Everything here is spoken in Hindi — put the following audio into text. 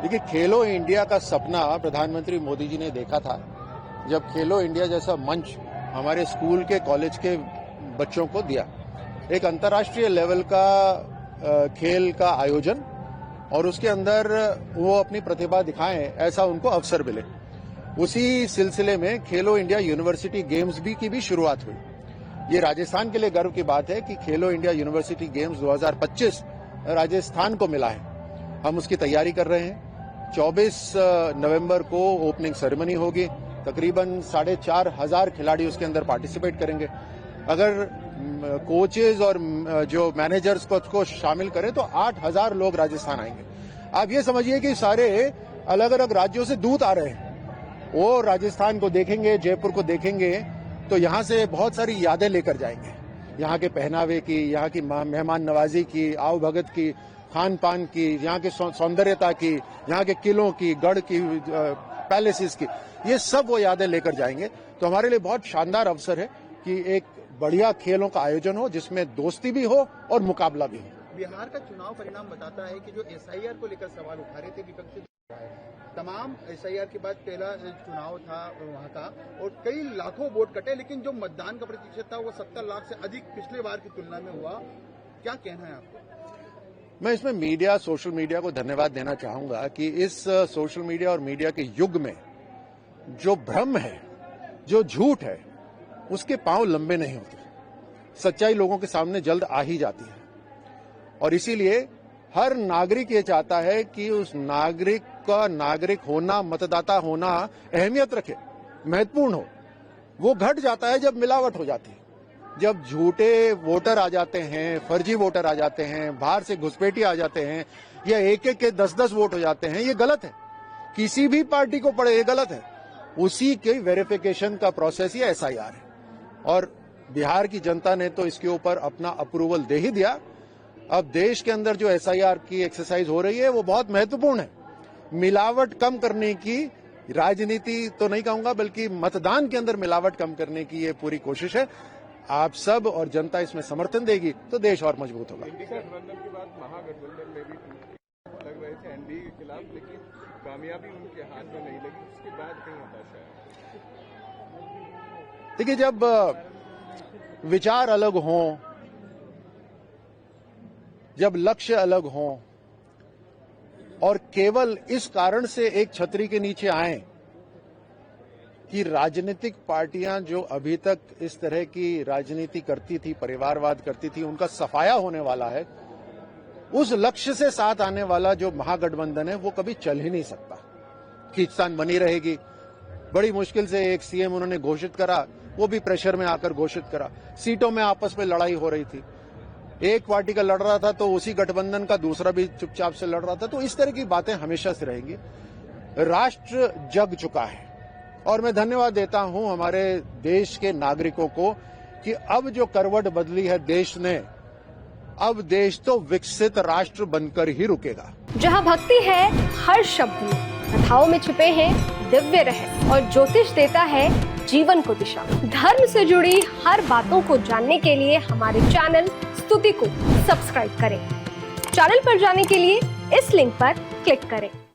देखिए, खेलो इंडिया का सपना प्रधानमंत्री मोदी जी ने देखा था जब खेलो इंडिया जैसा मंच हमारे स्कूल के कॉलेज के बच्चों को दिया। एक अंतर्राष्ट्रीय लेवल का खेल का आयोजन और उसके अंदर वो अपनी प्रतिभा दिखाएं, ऐसा उनको अवसर मिले। उसी सिलसिले में खेलो इंडिया यूनिवर्सिटी गेम्स की भी शुरुआत हुई। ये राजस्थान के लिए गर्व की बात है कि खेलो इंडिया यूनिवर्सिटी गेम्स 2025 राजस्थान को मिला है। हम उसकी तैयारी कर रहे हैं। 24 नवंबर को ओपनिंग सेरेमनी होगी। तकरीबन 4,500 खिलाड़ी उसके अंदर पार्टिसिपेट करेंगे। अगर कोचेज और जो मैनेजर्स को शामिल करें तो 8,000 लोग राजस्थान आएंगे। आप ये समझिए कि सारे अलग अलग राज्यों से दूत आ रहे हैं। वो राजस्थान को देखेंगे, जयपुर को देखेंगे, तो यहाँ से बहुत सारी यादें लेकर जाएंगे। यहाँ के पहनावे की, यहाँ की मेहमान नवाजी की, आओ भगत की, खान पान की, यहाँ की सौंदर्यता की, यहाँ के किलों की, गढ़ की, पैलेसेस की, ये सब वो यादें लेकर जाएंगे। तो हमारे लिए बहुत शानदार अवसर है कि एक बढ़िया खेलों का आयोजन हो जिसमें दोस्ती भी हो और मुकाबला भी हो। बिहार का चुनाव परिणाम बताता है कि जो एसआईआर को लेकर सवाल उठा रहे थे विपक्षी तमाम एसआईआर के बाद पहला चुनाव था वहां का और कई लाखों वोट कटे, लेकिन जो मतदान का प्रतिशत था वो 70 लाख से अधिक पिछले बार की तुलना में हुआ। क्या कहना है आपको? मैं इसमें मीडिया, सोशल मीडिया को धन्यवाद देना चाहूंगा कि इस सोशल मीडिया और मीडिया के युग में जो भ्रम है, जो झूठ है, उसके पांव लंबे नहीं होते। सच्चाई लोगों के सामने जल्द आ ही जाती है और इसीलिए हर नागरिक ये चाहता है कि उस नागरिक का नागरिक होना, मतदाता होना अहमियत रखे, महत्वपूर्ण हो। वो घट जाता है जब मिलावट हो जाती है, जब झूठे वोटर आ जाते हैं, फर्जी वोटर आ जाते हैं, बाहर से घुसपैठी आ जाते हैं, या एक एक के 10-10 वोट हो जाते हैं। ये गलत है, किसी भी पार्टी को पड़े, ये गलत है। उसी के वेरिफिकेशन का प्रोसेस ही एसआईआर है और बिहार की जनता ने तो इसके ऊपर अपना अप्रूवल दे ही दिया। अब देश के अंदर जो एसआईआर की एक्सरसाइज हो रही है वो बहुत महत्वपूर्ण है। मिलावट कम करने की राजनीति तो नहीं कहूंगा, बल्कि मतदान के अंदर मिलावट कम करने की ये पूरी कोशिश है। आप सब और जनता इसमें समर्थन देगी तो देश और मजबूत होगा। गठबंधन के बाद महागठबंधन में भी लग रहे थे एनडीए के खिलाफ, लेकिन कामयाबी उनके हाथ में नहीं लगी। उसके बाद कहीं हताशा है। देखिए, जब विचार अलग हों, जब लक्ष्य अलग हों और केवल इस कारण से एक छतरी के नीचे आए कि राजनीतिक पार्टियां जो अभी तक इस तरह की राजनीति करती थी, परिवारवाद करती थी, उनका सफाया होने वाला है, उस लक्ष्य से साथ आने वाला जो महागठबंधन है वो कभी चल ही नहीं सकता। खींचतान बनी रहेगी। बड़ी मुश्किल से एक सीएम उन्होंने घोषित करा, वो भी प्रेशर में आकर घोषित करा। सीटों में आपस में लड़ाई हो रही थी, एक पार्टी का लड़ रहा था तो उसी गठबंधन का दूसरा भी चुपचाप से लड़ रहा था। तो इस तरह की बातें हमेशा से रहेंगी। राष्ट्र जग चुका है और मैं धन्यवाद देता हूं हमारे देश के नागरिकों को कि अब जो करवट बदली है देश ने, अब देश तो विकसित राष्ट्र बनकर ही रुकेगा। जहां भक्ति है हर शब्द में, कथाओं में छुपे हैं दिव्य रहस्य और ज्योतिष देता है जीवन को दिशा। धर्म से जुड़ी हर बातों को जानने के लिए हमारे चैनल स्तुति को सब्सक्राइब करें। चैनल पर जाने के लिए इस लिंक पर क्लिक करें।